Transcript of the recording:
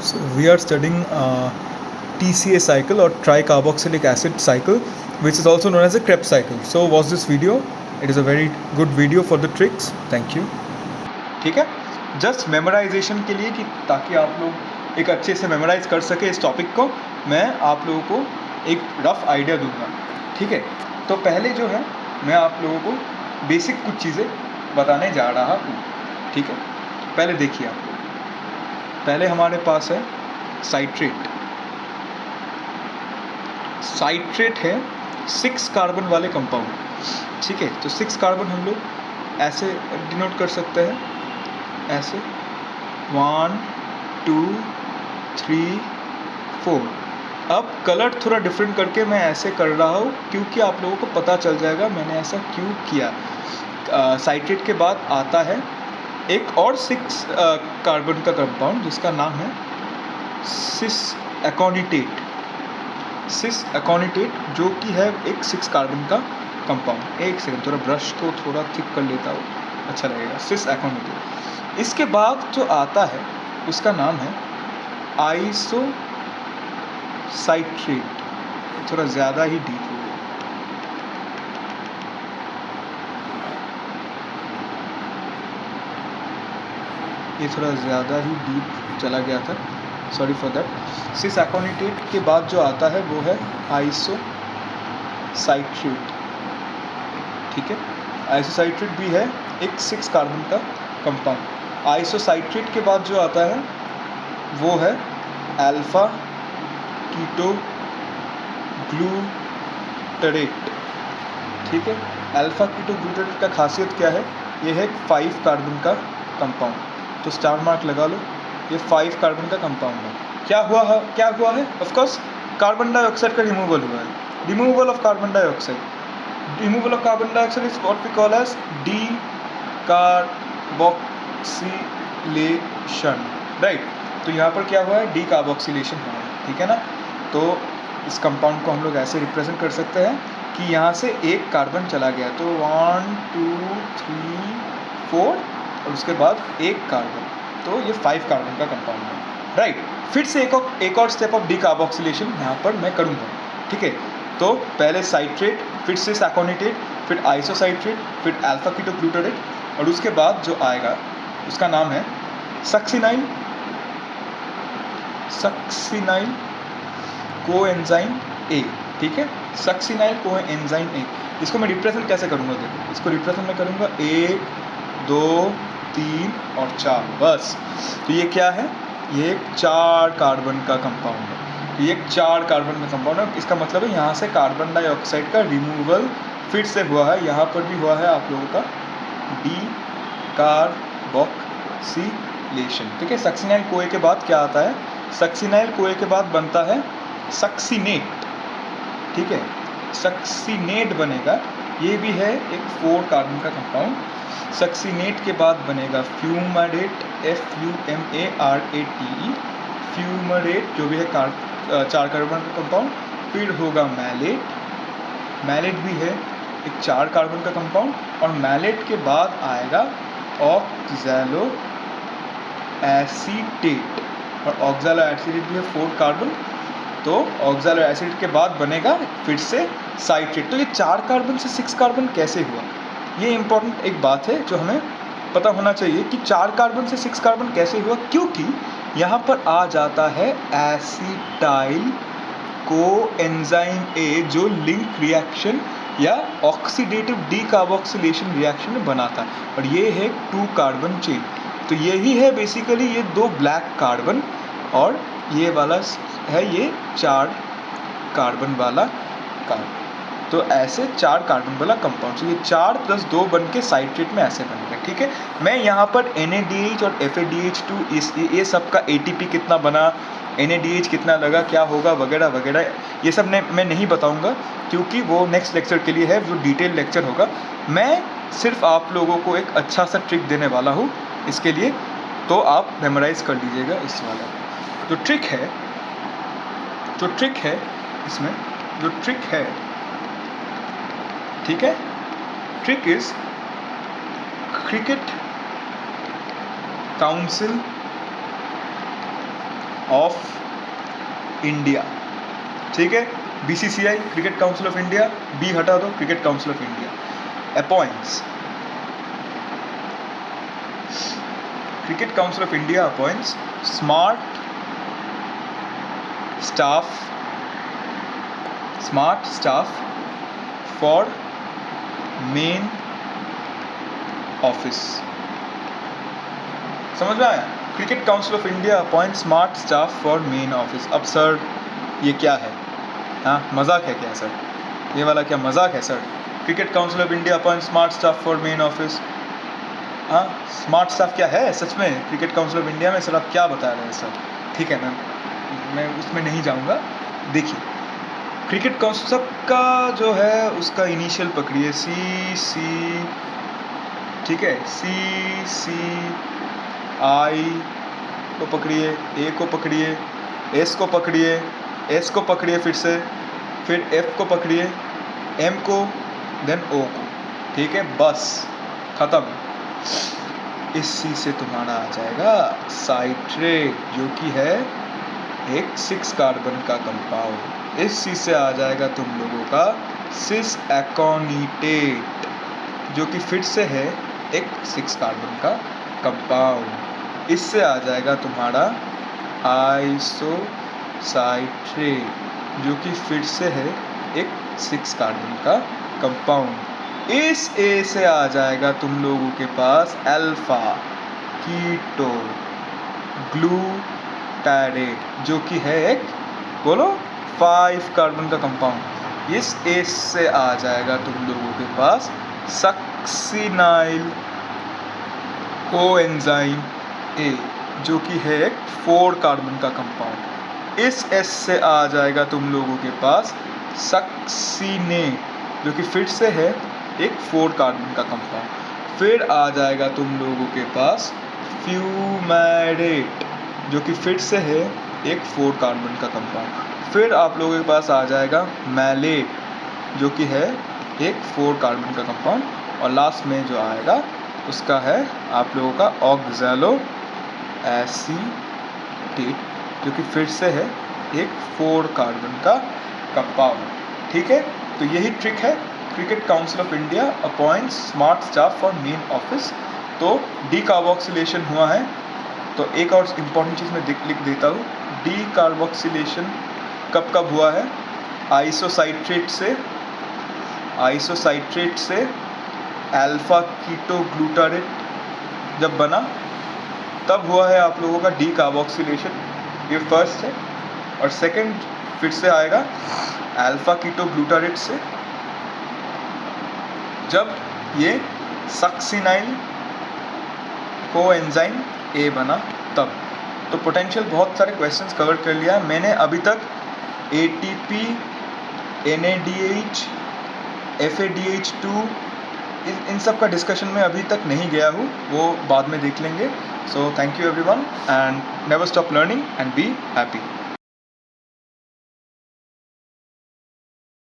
So we are studying TCA cycle or tricarboxylic acid cycle, which is also known as a Krebs cycle. So watch this video. It is a very good video for the tricks. Thank you. ठीक है, just memorisation के लिए कि ताकि आप लोग एक अच्छे से मेमोराइज कर सके इस टॉपिक को, मैं आप लोगों को एक रफ आइडिया दूंगा. ठीक है, तो पहले जो है मैं आप लोगों को बेसिक कुछ चीज़ें बताने जा रहा हूँ. ठीक है, पहले देखिए आप लोग. पहले हमारे पास है साइट्रेट. साइट्रेट है 6 कार्बन वाले कंपाउंड. ठीक है, तो 6 कार्बन हम लोग ऐसे डिनोट कर सकते हैं, ऐसे 1 2 3 4. अब कलर थोड़ा डिफरेंट करके मैं ऐसे कर रहा हूँ क्योंकि आप लोगों को पता चल जाएगा मैंने ऐसा क्यों किया. साइट्रेट के बाद आता है एक और 6 कार्बन का कंपाउंड जिसका नाम है सिस एकोनिटेट. सिस एकोनिटेट जो कि है एक 6 कार्बन का कंपाउंड. एक सेकंड, थोड़ा ब्रश को थोड़ा थिक कर लेता हूँ, अच्छा लगेगा. सिस एकोनिटेट. इसके बाद जो आता है उसका नाम है आइसो साइट्रेट. थोड़ा ज़्यादा ही डीप हो गया. ये थोड़ा ज़्यादा ही डीप चला गया था, sorry for that. Sis aconitate के बाद जो आता है वो है आइसो साइट्रेट. ठीक है, आइसो साइट्रेट भी है एक 6 कार्बन का कंपाउंड. आइसो साइट्रेट के बाद जो आता है वो है अल्फा कीटो ग्लूटरेट. ठीक है, अल्फा कीटो ग्लूटरेट का खासियत क्या है, ये है 5 कार्बन का कंपाउंड. तो स्टार मार्क लगा लो, ये 5 कार्बन का कंपाउंड है. क्या हुआ है ऑफ कोर्स कार्बन डाइऑक्साइड का रिमूवल हुआ है. Removal of carbon dioxide. Removal of carbon dioxide is what we call as decarboxylation. Right, तो यहाँ पर क्या हुआ है, डीकार्बोक्सिलेशन हुआ है. ठीक है ना. तो इस कंपाउंड को हम लोग ऐसे रिप्रेजेंट कर सकते हैं कि यहाँ से एक कार्बन चला गया, तो 1 2 3 4 और उसके बाद एक कार्बन, तो ये 5 कार्बन का कंपाउंड है. राइट, फिर से एक और स्टेप ऑफ डीकार्बोक्सिलेशन यहाँ पर मैं करूँगा. ठीक है, तो पहले साइट्रेट, फिर से एकोनिटेट, फिर आइसोसाइट्रेट, फिर अल्फा कीटो ग्लूटरेट, और उसके बाद जो आएगा उसका नाम है सक्सिनाइल कोएंजाइम ए. ठीक है, सक्सिनाइल कोएंजाइम ए. इसको मैं रिप्रेजेंट कैसे करूँगा, देखो इसको रिप्रेजेंट मैं करूँगा 1 2 3 और 4, बस. तो ये क्या है, ये एक 4 कार्बन का कंपाउंड है. ये एक 4 कार्बन का कंपाउंड है. इसका मतलब है यहाँ से कार्बन डाइऑक्साइड का रिमूवल फिर से हुआ है. यहाँ पर भी हुआ है आप लोगों का डीकार्बोक्सिलेशन. ठीक है, सक्सिनाइल कोए के बाद क्या आता है, सक्सिनाइल कोए के बाद बनता है सक्सिनेट. ठीक है, सक्सिनेट बनेगा. ये भी है एक 4 कार्बन का कंपाउंड. सक्सिनेट के बाद बनेगा फ्यूमरेट, FUMARATE. फ्यूमरेट जो भी है 4 कार्बन का कंपाउंड. फिर होगा मैलेट. मैलेट भी है एक 4 कार्बन का कंपाउंड. और मैलेट के बाद आएगा ऑक्सैलो एसीटेट, और ऑक्सैलो एसीटेट भी है 4 कार्बन. तो ऑक्सैलो एसिड के बाद बनेगा फिर से साइट्रेट. तो ये 4 कार्बन से 6 कार्बन कैसे हुआ, ये इंपॉर्टेंट एक बात है जो हमें पता होना चाहिए कि 4 कार्बन से 6 कार्बन कैसे हुआ, क्योंकि यहाँ पर आ जाता है एसिटाइल कोएंजाइम ए जो लिंक रिएक्शन या ऑक्सीडेटिव डीकार्बोक्सिलेशन रिएक्शन में बना था. और ये है 2 कार्बन चेन. तो यही है बेसिकली ये 2 ब्लैक कार्बन, और ये वाला है ये 4 कार्बन वाला कार्बन. तो ऐसे 4 कार्बन वाला कंपाउंड. तो ये 4 + 2 बन के साइट्रेट में ऐसे बनेगा. ठीक है, मैं यहाँ पर NADH और FADH2 ये सब का ATP कितना बना, NADH कितना लगा, क्या होगा वगैरह वगैरह, ये सब मैं नहीं बताऊँगा क्योंकि वो नेक्स्ट लेक्चर के लिए है, जो डिटेल लेक्चर होगा. मैं सिर्फ आप लोगों को एक अच्छा सा ट्रिक देने वाला हूँ इसके लिए, तो आप मेमोराइज़ कर लीजिएगा इस वाला. जो ट्रिक है इसमें, जो ट्रिक है, ठीक है, trick is cricket council of India, ठीक है। BCCI cricket council of India, B हटा दो, cricket council of India appoints, cricket council of India appoints smart staff for main office. समझ में आया? Cricket council of India appoint smart staff for main office. अब sir ये क्या है? हाँ, मजाक है क्या सर? ये वाला क्या मजाक है sir? Cricket council of India appoint smart staff for main office. हाँ, स्मार्ट स्टाफ क्या है सच में क्रिकेट काउंसिल ऑफ इंडिया में? सर आप क्या बता रहे हैं सर? ठीक है, मैं उसमें नहीं जाऊँगा। देखिए, क्रिकेट काउंसिल सबका जो है उसका इनिशियल पकड़िए, CC, ठीक है, CCI को पकड़िए, A को पकड़िए, S को पकड़िए, S को पकड़िए फिर F को पकड़िए, M को, देन O को, ठीक है, बस खत्म। इस C से तुम्हारा आ जाएगा साइट्रेट, जो कि है एक 6 कार्बन का कंपाउंड। इस C से आ जाएगा तुम लोगों का सिस एकोनिटेट, जो कि फिर से है एक 6 कार्बन का कंपाउंड। इससे आ जाएगा तुम्हारा आइसोसाइट्रेट, जो कि फिर से है एक 6 कार्बन का कंपाउंड। इस A से आ जाएगा तुम लोगों के पास अल्फा कीटो ग्लूटारेट, जो कि है एक, बोलो, 5 कार्बन का कंपाउंड। इस A से आ जाएगा तुम लोगों के पास सक्सिनाइल कोएंजाइम A, जो कि है एक 4 कार्बन का कंपाउंड। इस S से आ जाएगा तुम लोगों के पास सक्सिनेट, जो कि फिर से है एक 4 कार्बन का कंपाउंड। फिर आ जाएगा तुम लोगों के पास फ्यूमेरेट, जो कि फिर से है एक 4 कार्बन का कंपाउंड। फिर आप लोगों के पास आ जाएगा मैलेट, जो कि है एक 4 कार्बन का कंपाउंड। और लास्ट में जो आएगा उसका है आप लोगों का ऑक्सैलो एसीटेट, जो कि फिर से है एक 4 कार्बन का कंपाउंड, ठीक है। तो यही ट्रिक है। Cricket council of India appoints smart staff for main office. तो डीकार्बोक्सिलेशन हुआ है। तो एक और इम्पॉर्टेंट चीज़ मैं लिख देता हूँ। डीकार्बोक्सिलेशन कब कब हुआ है? आइसोसाइट्रेट से अल्फा कीटो ग्लूटारेट जब बना तब हुआ है आप लोगों का डीकार्बोक्सिलेशन, ये फर्स्ट है। और सेकंड फिर से आएगा अल्फा कीटो ग्लूटारेट से जब ये सक्सिनाइल कोएंजाइम A बना तब। तो पोटेंशियल बहुत सारे क्वेश्चंस कवर कर लिया मैंने अभी तक। ATP, NADH, FADH2 इन सब का डिस्कशन में अभी तक नहीं गया हूँ, वो बाद में देख लेंगे। So thank you everyone and never stop learning and be happy.